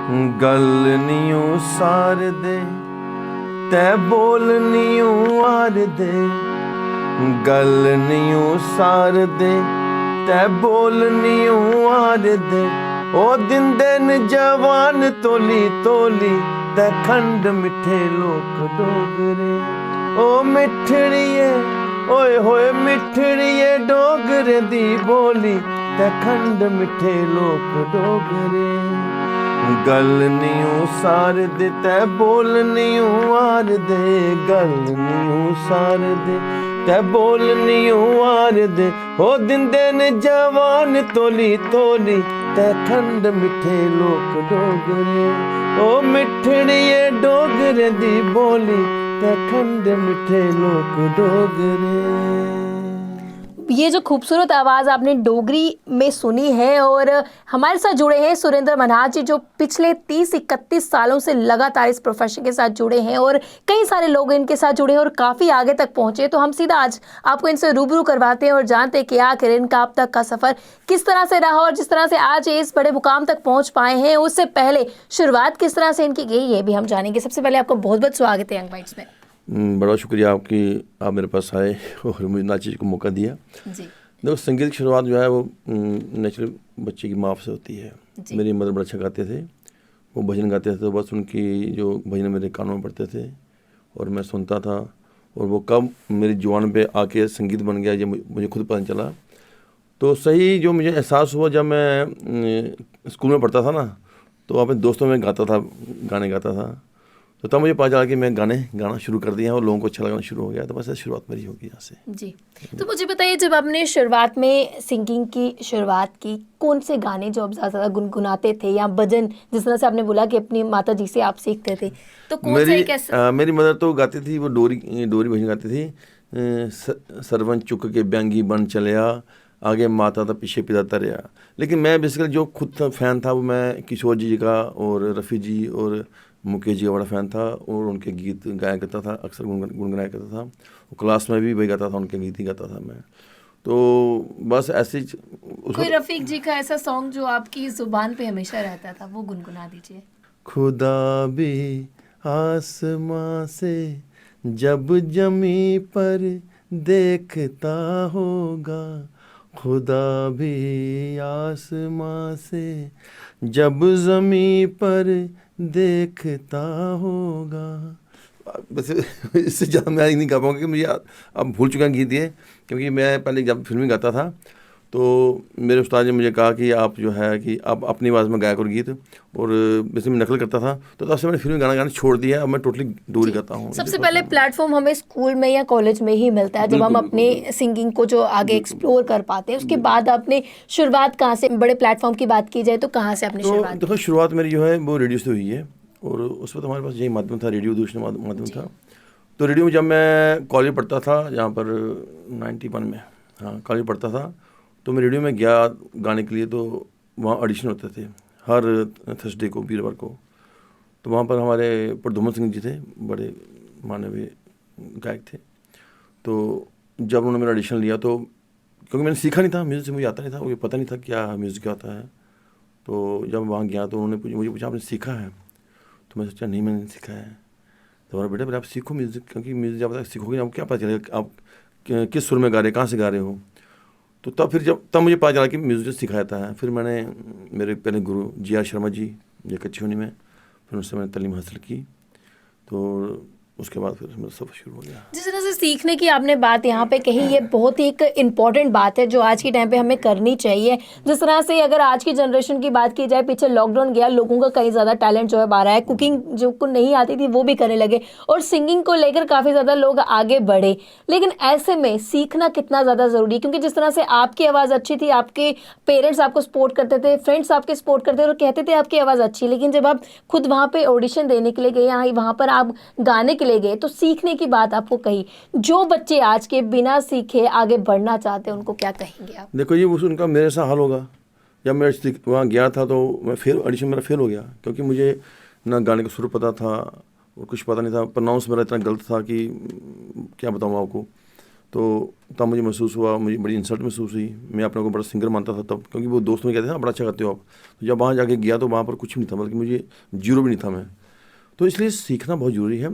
गल नियो सार दे तै बोल नियो आर दे, गल नियो सार दे तै बोल नियो आर दे। ओ दिंदे न जवान तोली तोली तै खंड मिठे लोक डोगरे। ओ मिठड़िए ओए होए मिठड़िए डोगरे दी बोली तै खंड मिठे लोक डोगरे। गल नियो सार दे तै बोल नियो आर दे, गल नियो सार दे तै बोल नियो आर दे। हो दिंदे न जवान तोली तोली तै खंड मिठे लोक डोगरे। ओ मिठड़िए डोगरे दी बोली तै खंड मिठे लोक डोगरे। ये जो खूबसूरत आवाज़ आपने डोगरी में सुनी है और हमारे साथ जुड़े हैं सुरेंद्र मन्हास जी, जो पिछले 30-31 सालों से लगातार इस प्रोफेशन के साथ जुड़े हैं और कई सारे लोग इनके साथ जुड़े हैं और काफ़ी आगे तक पहुँचे। तो हम सीधा आज आपको इनसे रूबरू करवाते हैं और जानते हैं कि आखिर इनका अब तक का सफ़र किस तरह से रहा और जिस तरह से आज ये इस बड़े मुकाम तक पहुँच पाए हैं, उससे पहले शुरुआत किस तरह से इनकी गई ये भी हम जानेंगे। सबसे पहले आपको बहुत बहुत स्वागत है यंग बाइट्स में। बड़ा शुक्रिया आपकी, आप मेरे पास आए और मुझे नाचीज को मौका दिया जी। देखो, संगीत की शुरुआत जो है वो नेचुरल बच्चे की माँ से होती है। मेरी मदर बड़ा अच्छा गाते थे, वो भजन गाते थे, तो बस उनकी जो भजन मेरे कानों में पड़ते थे और मैं सुनता था। और वो कब मेरी जुबान पे आके संगीत बन गया ये मुझे खुद पता चला। तो सही जो मुझे एहसास हुआ जब मैं स्कूल में पढ़ता था ना, तो अपने दोस्तों में गाता था, गाने गाता था। तो तब मुझे पता चला कि मैं गाना शुरू कर दिया और लोगों को अच्छा लगना शुरू हो गया। तो बस शुरुआत मेरी होगी यहाँ से। जी। तो मुझे बताइए, जब आपने शुरुआत में सिंगिंग की शुरुआत की, कौन से गाने जो आप ज़्यादा गुनगुनाते थे या भजन, जिस तरह से आपने बोला कि अपनी माता जी से आप सीखते थे, तो कौन सा एक ऐसा? मेरी मदर तो गाती थी, वो डोरी भजन गाती थी। सरवन चुक के ब्यांगी बन चलिया, आगे माता था पीछे पिता तरिया। लेकिन मैं बेसिकली जो खुद था फ़ैन था वो मैं किशोर जी का और रफ़ी जी और मुकेश जी का बड़ा फ़ैन था और उनके गीत गाया करता था, अक्सर गुनगुनाया करता था। और क्लास में भी वही गाता था, उनके गीत ही गाता था मैं। तो बस ऐसे कोई रफ़ीक जी का ऐसा सॉन्ग जो आपकी ज़ुबान पे हमेशा रहता था, वो गुनगुना दीजिए। खुदा भी आसमां से जब जमी पर देखता होगा, खुदा भी आसमां से जब ज़मीं पर देखता होगा। वैसे इससे ज़्यादा मैं नहीं गा पाऊँगा क्योंकि मुझे अब भूल चुका गीत ये, क्योंकि मैं पहले जब फिल्मी गाता था तो मेरे उस्ताद ने मुझे कहा कि आप जो है कि आप अपनी आवाज़ में गाया करो गीत। और वैसे मैं नकल करता था, तो तब से मैंने फिल्मी गाना छोड़ दिया। अब मैं टोटली डोगरी गाता हूँ। सबसे पहले प्लेटफॉर्म हमें स्कूल में या कॉलेज में ही मिलता है, जब हम अपने सिंगिंग को जो आगे एक्सप्लोर कर पाते हैं। उसके बाद आपने शुरुआत कहाँ से, बड़े प्लेटफॉर्म की बात की जाए तो कहाँ से आपने शुरुआत? देखो, शुरुआत मेरी जो है वो रेडियो से हुई है और उस वक्त हमारे पास यही माध्यम था, रेडियो दूसरा माध्यम था। तो रेडियो में जब मैं कॉलेज पढ़ता था, यहाँ पर 91 में, हाँ कॉलेज पढ़ता था, तो मैं रेडियो में गया गाने के लिए। तो वहाँ ऑडिशन होते थे हर थर्सडे को, वीरवार को। तो वहाँ पर हमारे प्रद्युम्न सिंह जी थे, बड़े मानवीय गायक थे। तो जब उन्होंने मेरा ऑडिशन लिया, तो क्योंकि मैंने सीखा नहीं था म्यूज़िक से, मुझे आता नहीं था, मुझे पता नहीं था क्या म्यूज़िक क्या होता है। तो जब वहाँ गया तो उन्होंने मुझे पूछा आपने सीखा है? तो मैं सोचा नहीं मैंने सीखा है। तो बोला बेटा आप सीखो म्यूज़िक, क्योंकि म्यूज़िक जब सीखोगे आपको क्या पता चलेगा आप किस सुर में गा रहे, कहाँ से गा रहे हो। तो तब मुझे पता चला कि म्यूज़िक सिखाया जाता है। फिर मैंने मेरे पहले गुरु जी.आर. शर्मा जी, ये कच्ची होनी में, फिर उनसे मैंने तालीम हासिल की। तो उसके बाद फिर मेरा सफ़र शुरू हो गया। जिस तरह से सीखने की आपने बात यहाँ पे कही, ये बहुत ही एक इम्पॉर्टेंट बात है जो आज के टाइम पे हमें करनी चाहिए। जिस तरह से अगर आज की जनरेशन की बात की जाए, पीछे लॉकडाउन गया, लोगों का कई ज़्यादा टैलेंट जो है बाहर आया, कुकिंग जो को नहीं आती थी वो भी करने लगे और सिंगिंग को लेकर काफ़ी ज़्यादा लोग आगे बढ़े। लेकिन ऐसे में सीखना कितना ज़्यादा ज़रूरी है, क्योंकि जिस तरह से आपकी आवाज़ अच्छी थी, आपके पेरेंट्स आपको सपोर्ट करते थे, फ्रेंड्स आपके सपोर्ट करते थे और कहते थे आपकी आवाज़ अच्छी, लेकिन जब आप खुद वहाँ पर ऑडिशन देने के लिए गए या वहाँ पर आप गाने के लिए गए तो सीखने की बात आपको कही। जो बच्चे आज के बिना सीखे आगे बढ़ना चाहते हैं उनको क्या कहेंगे आप? देखो ये उनका मेरे साथ हाल होगा। जब मैं वहाँ गया था तो मैं ऑडिशन मेरा फेल हो गया, क्योंकि मुझे ना गाने का सुर पता था और कुछ पता नहीं था। प्रोनाउंस मेरा इतना गलत था कि क्या बताऊँ आपको। तो तब मुझे महसूस हुआ, मुझे बड़ी इंसल्ट महसूस हुई। मैं अपने को बड़ा सिंगर मानता था तब, क्योंकि वो दोस्त में कहते थे ना बड़ा अच्छा गाते हो आप। तो जब वहाँ जाके गया तो वहाँ पर कुछ भी नहीं था, बल्कि मुझे जीरो भी नहीं था मैं। तो इसलिए सीखना बहुत ज़रूरी है,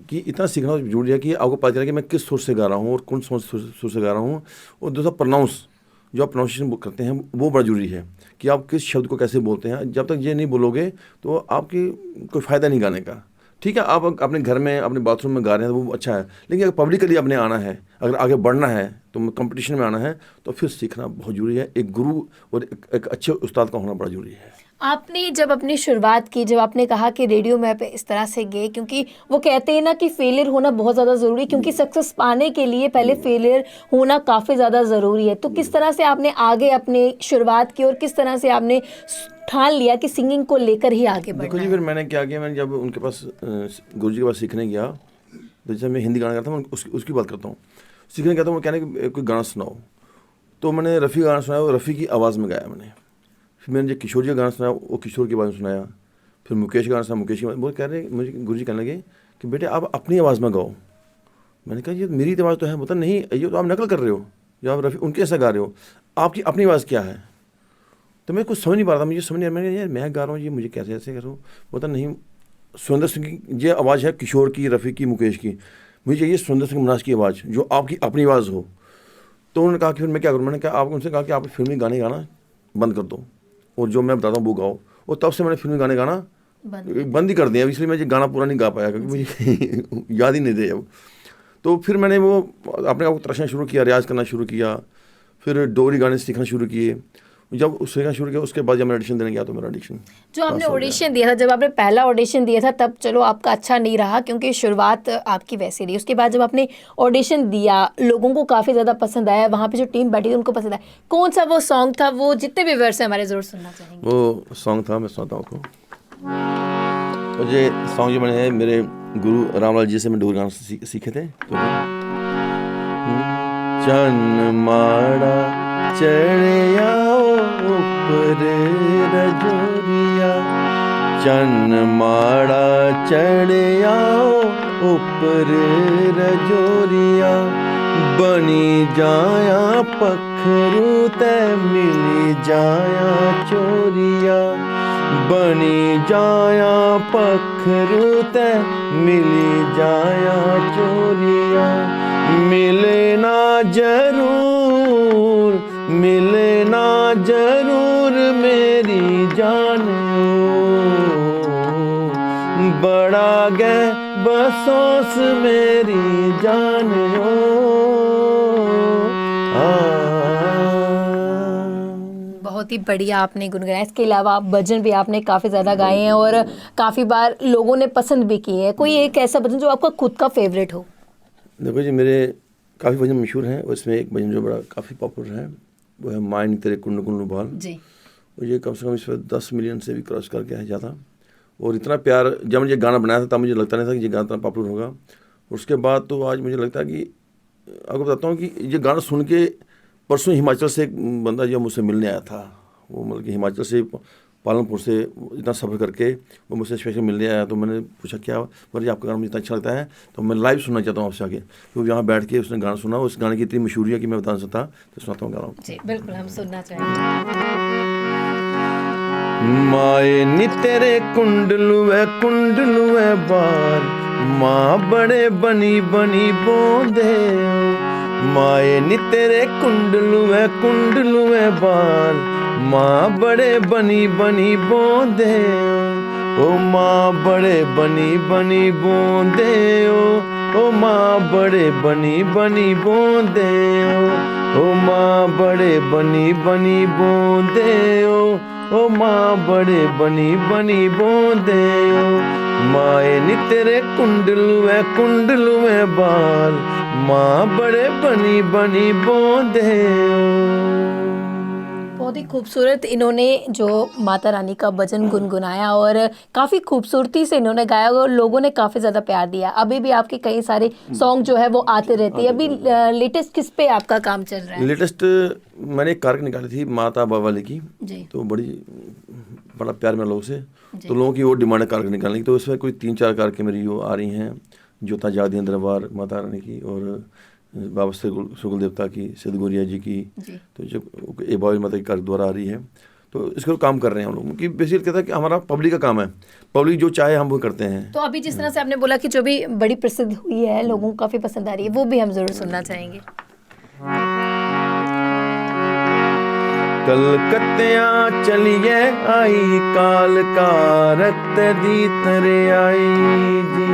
कि इतना सीखना जरूरी है कि आपको पता चले कि मैं किस सुर से गा रहा हूँ और कौन सुर से गा रहा हूँ। और दूसरा प्रोनाउंस, जो आप प्रोनाउंसिएशन करते हैं वो बड़ा ज़रूरी है, कि आप किस शब्द को कैसे बोलते हैं। जब तक ये नहीं बोलोगे तो आपकी कोई फ़ायदा नहीं गाने का। ठीक है, आप अपने घर में अपने बाथरूम में गा रहे हैं तो वो अच्छा है, लेकिन अगर पब्लिकली आपने आना है, अगर आगे बढ़ना है, तो कंपटीशन में आना है, तो फिर सीखना बहुत ज़रूरी है। एक गुरु और एक अच्छे उस्ताद का होना बड़ा ज़रूरी है। आपने जब अपनी शुरुआत की, जब आपने कहा कि रेडियो में पे इस तरह से गए, क्योंकि वो कहते हैं ना कि फेलियर होना बहुत ज़्यादा ज़रूरी, क्योंकि सक्सेस पाने के लिए पहले फेलियर होना काफ़ी ज़्यादा ज़रूरी है। तो किस तरह से आपने आगे अपनी शुरुआत की और किस तरह से आपने ठान लिया कि सिंगिंग को लेकर ही आगे देखो बढ़ना जी, है? फिर मैंने क्या किया, मैंने जब उनके पास गुरु जी के पास सीखने गया, तो जैसे मैं हिंदी गाना गाता हूँ उसकी बात करता हूँ। सीखने गया तो वो कहने कि कोई गाना सुनाओ, तो मैंने रफ़ी का गाना सुनाया, वो रफ़ी की आवाज़ में गाया मैंने। फिर मैंने जो किशोर जी का गाना सुनाया वो किशोर की आवाज़ में सुनाया। फिर मुकेश का गाना सुना, मुकेश की आवाज़। वो कह रहे, मुझे गुरु जी कहने लगे कि बेटे आप अपनी आवाज़ में गाओ। मैंने कहा ये मेरी आवाज़ तो है। मतलब नहीं, ये तो आप नकल कर रहे हो, जो आप रफ़ी उनके ऐसा गा रहे हो, आपकी अपनी आवाज़ क्या है। तो मैं कुछ समझ नहीं पा रहा था, मुझे समझ नहीं, मैंने यार मैं गा रहा हूँ, ये मुझे कैसे ऐसे करूँ। बोलता नहीं, सुरेंद्र सिंह की ये आवाज़ है, किशोर की, रफ़ी की, मुकेश की। मुझे चाहिए सुरेंद्र सिंह मनाज की आवाज़, जो आपकी अपनी आवाज़ हो। तो उन्होंने कहा कि फिर मैं क्या करूँ। मैंने कहा आप उनसे कहा कि आप फिल्मी गाने गाना बंद कर दो और जो मैं बताता हूँ वो गाओ। और तब से मैंने फिल्मी गाने गाना बंद ही कर दिया। इसलिए मैं ये गाना पूरा नहीं गा पाया, क्योंकि मुझे याद ही नहीं थे अब। तो फिर मैंने वो अपने आप को तराशना शुरू किया, रियाज़ करना शुरू किया, फिर डोगरी गाने सीखना शुरू किए। जब सीखना शुरू किया उसके बाद जब मैं ऑडिशन देने गया तो मेरा ऑडिशन जो आपने ऑडिशन दिया था, जब आपने पहला ऑडिशन दिया था, तब चलो आपका अच्छा नहीं रहा क्योंकि शुरुआत आपकी वैसी रही। उसके बाद जब आपने ऑडिशन दिया, लोगों को काफ़ी ज़्यादा पसंद आया, वहाँ पे जो टीम बैठी थी उनको पसंद आया। कौन सा वो सॉन्ग था, वो जितने भी वर्स हैं हमारे ज़रूर सुनना चाहेंगे? वो सॉन्ग था, मैं सुनाता हूँ आपको। और ये सॉन्ग जो मैंने मेरे गुरु रामलाल जी से मैं डोगरी गाना सीखे थे। तो चन माड़ा चढ़िया ऊपर रजोरिया, चन माड़ा चढ़िया ऊपर रजोरिया, बनी जाया पखरू ते मिली जाया चोरिया, बनी जाया पखरू ते मिली जाया चोरिया, मिले ना जरूर, मिले ना जरूर मेरी जान, बड़ा गए बसोस मेरी जान। बहुत ही बढ़िया आपने गुनगुनाया। इसके अलावा आप भजन भी आपने काफ़ी ज़्यादा गाए हैं और काफ़ी बार लोगों ने पसंद भी किए हैं। कोई एक ऐसा भजन जो आपका खुद का फेवरेट हो? देखो जी, मेरे काफ़ी भजन मशहूर हैं, उसमें एक भजन जो बड़ा काफ़ी पॉपुलर है वो है माइन तेरे कुंड कुंड बाल जी। और ये कम से कम इस पर 10 मिलियन से भी क्रॉस कर गया है ज़्यादा। और इतना प्यार, जब मुझे गाना बनाया था तब मुझे लगता नहीं था कि ये गाना इतना पॉपुलर होगा। उसके बाद तो आज मुझे लगता है कि आपको बताता हूँ कि ये गाना सुन के परसों हिमाचल से एक बंदा जो मुझसे मिलने आया था, वो मतलब कि हिमाचल से पालनपुर से इतना सफ़र करके वो मुझसे स्पेशल मिलने आया। तो मैंने पूछा क्या बोले आपका गाना मुझे इतना अच्छा लगता है, तो मैं लाइव सुनना चाहता हूँ आपसे आगे। तो यहाँ बैठ के उसने गाना सुना, उस गाने की इतनी मशहूरी है कि मैं बता नहीं सकता। तो सुनाता हूँ गाना। जी बिल्कुल, हम सुनना चाहेंगे। माए नी तेरे कुंडलू है बार, माँ बड़े बनी बनी बोंदे, माए नी तेरे कुंडलू है बाल, माँ बड़े बनी बनी बोंदे, ओ माँ बड़े बनी बनी बोंदे, ओ माँ बड़े बनी बनी बोंदे, ओ माँ बड़े बनी बनी बोंदे, ओ माँ बड़े बनी बनी बोंदे, माए नी तेरे कुंडलू है बाल, माँ बड़े बनी बनी बोंदे। बहुत ही खूबसूरत इन्होंने जो माता रानी का भजन गुनगुनाया और काफ़ी खूबसूरती से इन्होंने गाया और लोगों ने काफ़ी ज़्यादा प्यार दिया। अभी भी आपके कई सारे सॉन्ग जो है वो आते रहते हैं। अभी लेटेस्ट किस पे आपका काम चल रहा है? लेटेस्ट मैंने एक कारक निकाली थी माता बावाली की जी। तो बड़ा प्यार मेरा लोगों से, तो लोगों की वो डिमांड है कारक निकालने की। तो उसमें कोई 3-4 कारकें मेरी वो आ रही हैं, जोता जागदियाँ दरबार माता रानी की, और बाबा सुगल देवता की, सिद्ध गौरिया जी की, जी। तो जब ए बाबा माता की कार द्वारा आ रही है, तो इसको काम कर रहे हैं हम लोग कि बेसिकली कहता है कि हमारा पब्लिक का काम है, पब्लिक जो चाहे हम वो करते हैं। तो अभी जिस तरह से आपने बोला कि जो भी बड़ी प्रसिद्ध हुई है, लोगों को काफ़ी पसंद आ रही है, वो भी हम ज़रूर सुनना चाहेंगे। कलकत्तियाँ चलिए आई काल का रक्त दी तरे आई जी,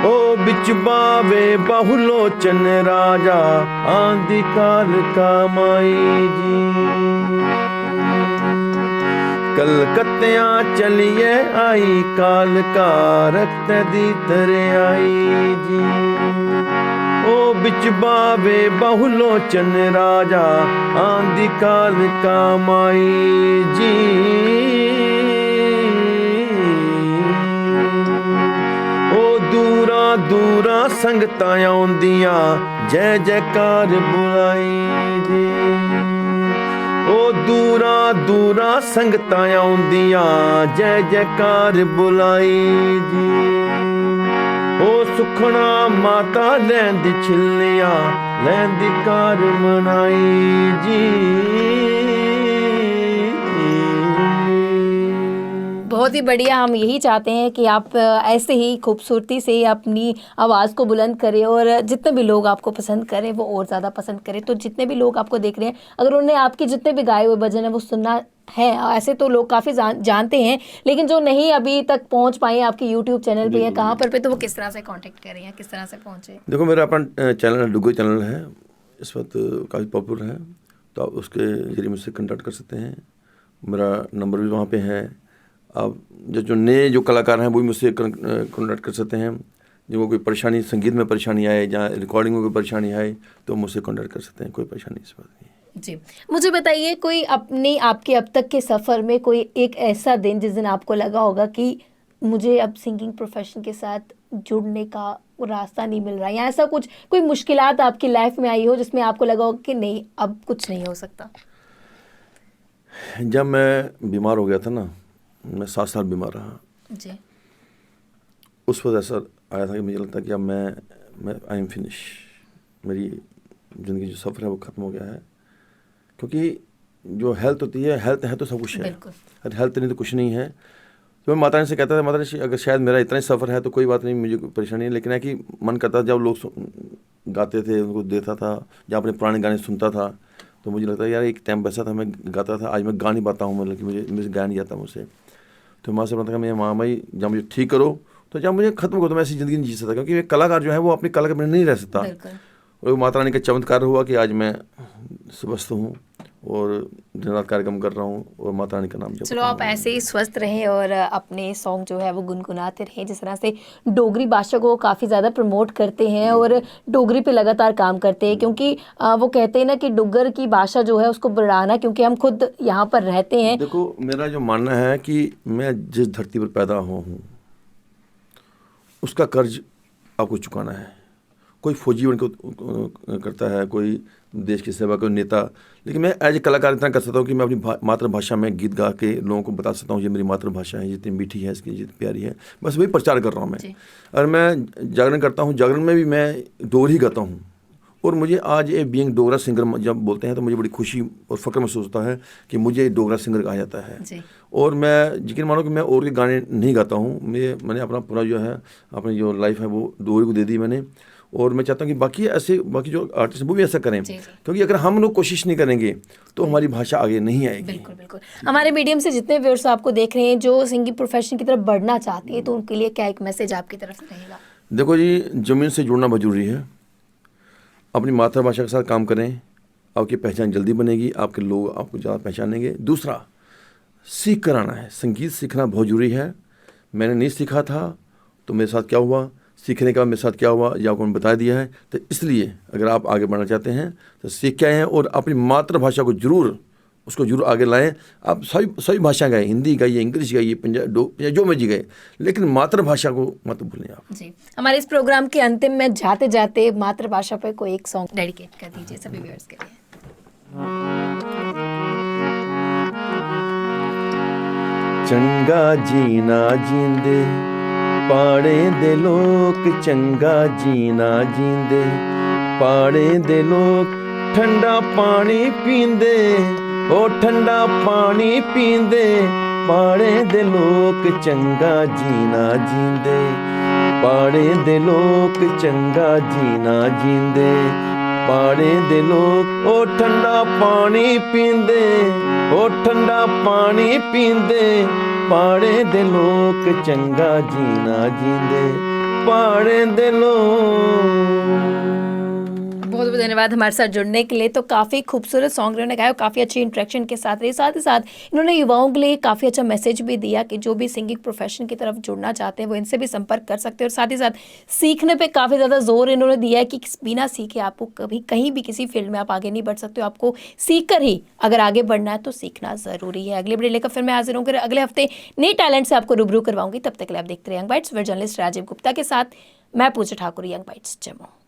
ओ बिच बावे बहुलोचन राजा आंधी काल का माई जी। कलकत्तियाँ चलिए आई काल का रक्त दी तरे आई जी, ओ बिच बावे बहुलोचन राजा आंधी काल का माई जी। ओ दूरा दूरा संगतां आउंदियां जय जयकार बुलाई जी, ओ दूरा दूरा संगतां आउंदियां जय जयकार बुलाई जी, ओ सुखना माता लैंदी छिल्लियां लैंदी कार मनाई जी। बहुत ही बढ़िया। हम यही चाहते हैं कि आप ऐसे ही खूबसूरती से अपनी आवाज़ को बुलंद करें और जितने भी लोग आपको पसंद करें वो और ज़्यादा पसंद करें। तो जितने भी लोग आपको देख रहे हैं, अगर उन्हें आपके जितने भी गाए हुए भजन है वो सुनना है, ऐसे तो लोग काफ़ी जानते हैं, लेकिन जो नहीं अभी तक पहुंच पाए आपके यूट्यूब चैनल पे या कहाँ पर तो वो किस तरह से कांटेक्ट करें या किस तरह से पहुंचे? देखो, मेरा अपना चैनल डुगो चैनल है, इस वक्त काफ़ी पॉपुलर है, तो आप उसके जरिए मुझसे कांटेक्ट कर सकते हैं। मेरा नंबर भी वहाँ पे है। आप जो नए जो कलाकार हैं वो भी मुझसे कांटेक्ट कर सकते हैं। जिनको कोई परेशानी, संगीत में परेशानी आए या रिकॉर्डिंग में कोई परेशानी आए, तो मुझसे कांटेक्ट कर सकते हैं, कोई परेशानी इस बात नहीं है। जी, मुझे बताइए कोई अपने आपके अब तक के सफ़र में कोई एक ऐसा दिन जिस दिन आपको लगा होगा कि मुझे अब सिंगिंग प्रोफेशन के साथ जुड़ने का रास्ता नहीं मिल रहा, या ऐसा कुछ कोई मुश्किलात आपकी लाइफ में आई हो जिसमें आपको लगा हो कि नहीं अब कुछ नहीं हो सकता? जब मैं बीमार हो गया था ना, मैं 7 साल बीमार रहा जी। उस वक्त ऐसा आया था कि मुझे लगता है कि अब मैं आई एम फिनिश, मेरी ज़िंदगी जो सफ़र है वो ख़त्म हो गया है। क्योंकि जो हेल्थ होती है, हेल्थ है तो सब कुछ है, अगर हेल्थ नहीं तो कुछ नहीं है। तो मैं माता रानी से कहता था, माता रानी अगर शायद मेरा इतना ही सफ़र है तो कोई बात नहीं, मुझे कोई परेशानी है, लेकिन है कि मन करता जब लोग गाते थे उनको देता था, जब अपने पुराने गाने सुनता था, तो मुझे लगता है यार एक टाइम ऐसा था मैं गाता था, आज मैं गा नहीं पाता हूँ, मतलब कि मुझे गाया नहीं जाता मुझसे। तो माँ से बोलता था, मैं माँ भाई जब मुझे ठीक करो, तो जब मुझे ख़त्म करो, तो मैं ऐसी ज़िंदगी नहीं जी सकता, क्योंकि एक कलाकार जो है वो अपनी कला के बिना नहीं रह सकता। और माता रानी का चमत्कार हुआ कि आज मैं स्वस्थ हूँ और दिन रात कार्यक्रम कर रहा हूँ और माता रानी का नाम जप। चलो आप ऐसे ही स्वस्थ रहें और अपने सॉन्ग जो है वो गुनगुनाते रहें। जिस तरह से डोगरी भाषा को काफ़ी ज़्यादा प्रमोट करते हैं और डोगरी पे लगातार काम करते हैं, क्योंकि वो कहते हैं ना कि डुग्गर की भाषा जो है उसको बढ़ाना, क्योंकि हम खुद यहाँ पर रहते हैं। देखो, मेरा जो मानना है कि मैं जिस धरती पर पैदा हुआ हूँ उसका कर्ज आपको चुकाना है। कोई फौजी बन के करता है, कोई देश की सेवा, कोई नेता, लेकिन मैं एज ए कलाकार इतना कर सकता हूँ कि मैं अपनी मातृभाषा में गीत गा के लोगों को बता सकता हूँ ये मेरी मातृभाषा है, जितनी मीठी है, इसकी जितनी प्यारी है, बस वही प्रचार कर रहा हूँ मैं। और मैं जागरण करता हूँ, जागरण में भी मैं डोगरी गाता हूँ। और मुझे आज ए बीइंग डोगरा सिंगर जब बोलते हैं तो मुझे बड़ी खुशी और फ़ख्र महसूस होता है कि मुझे डोगरा सिंगर कहा जाता है। और मैं यकीन मानो कि मैं और के गाने नहीं गाता हूँ, मैंने अपना पूरा जो है अपनी जो लाइफ है वो डोगरी को दे दी मैंने। और मैं चाहता हूँ कि बाकी जो आर्टिस्ट हैं वो भी ऐसा करें, क्योंकि अगर हम लोग कोशिश नहीं करेंगे तो हमारी भाषा आगे नहीं आएगी। बिल्कुल बिल्कुल। हमारे मीडियम से जितने व्यूअर्स आपको देख रहे हैं जो सिंगिंग प्रोफेशन की तरफ बढ़ना चाहते हैं, तो उनके लिए क्या एक मैसेज आपकी तरफ से रहेगा? देखो जी, ज़मीन से जुड़ना बहुत ज़रूरी है। अपनी मातृभाषा के साथ काम करें, आपकी पहचान जल्दी बनेगी, आपके लोग आपको ज़्यादा पहचानेंगे। दूसरा, सीख कर आना है, संगीत सीखना बहुत ज़रूरी है। मैंने नहीं सीखा था तो मेरे साथ क्या हुआ, सीखने के बाद मेरे साथ क्या हुआ ये आपको मैंने बता दिया है। तो इसलिए अगर आप आगे बढ़ना चाहते हैं तो सीख के आए हैं और अपनी मातृभाषा को जरूर आगे लाएं। आप सभी भाषा गाएं, हिंदी गाइए, इंग्लिश गाइए, पंजाबी, जो मर्जी गाए, लेकिन मातृभाषा को मत भूलें आप। जी, हमारे इस प्रोग्राम के अंतिम में जाते जाते मातृभाषा पर कोई एक सॉन्ग डेडिकेट कर दीजिए सभी व्यूअर्स के लिए। चंगा जीना जींदे ਪਾੜੇ ਦੇ ਲੋਕ ਚੰਗਾ ਜੀਣਾ ਜੀਂਦੇ, ਪਾੜੇ ਦੇ ਲੋਕ ਠੰਡਾ ਪਾਣੀ ਪੀਂਦੇ, ਉਹ ਠੰਡਾ ਪਾਣੀ ਪੀਂਦੇ, ਪਾੜੇ ਦੇ ਲੋਕ ਚੰਗਾ ਜੀਣਾ ਜੀਂਦੇ, ਪਾੜੇ ਦੇ ਲੋਕ ਚੰਗਾ ਜੀਣਾ ਜੀਂਦੇ, ਪਾੜੇ ਦੇ ਲੋਕ ਉਹ ਠੰਡਾ ਪਾਣੀ ਪੀਂਦੇ, ਉਹ ਠੰਡਾ ਪਾਣੀ ਪੀਂਦੇ, ਪਾੜੇ ਦੇ ਲੋਕ ਚੰਗਾ ਜੀਣਾ ਜੀਂਦੇ, पाड़े दे लोग। बहुत बहुत धन्यवाद हमारे साथ जुड़ने के लिए। तो काफ़ी खूबसूरत सॉन्ग इन्होंने गाया, काफ़ी अच्छी इंटरेक्शन के साथ रही, साथ ही साथ इन्होंने युवाओं के लिए काफ़ी अच्छा मैसेज भी दिया कि जो भी सिंगिंग प्रोफेशन की तरफ जुड़ना चाहते हैं वो इनसे भी संपर्क कर सकते हैं। और साथ ही साथ सीखने पे काफ़ी ज़्यादा जोर इन्होंने दिया है कि बिना सीखे आपको कभी कहीं भी किसी फील्ड में आप आगे नहीं बढ़ सकते हो, आपको सीख कर ही अगर आगे बढ़ना है तो सीखना ज़रूरी है। अगली वीडियो लेकर फिर मैं हाजिर हूँ, अगले हफ्ते नए टैलेंट से आपको रूबरू करवाऊंगी। तब तक के लिए आप देखते रहे यंग बाइट्स, फिर जर्नलिस्ट राजीव गुप्ता के साथ मैं पूजा ठाकुर, यंग बाइट्स जम्मू।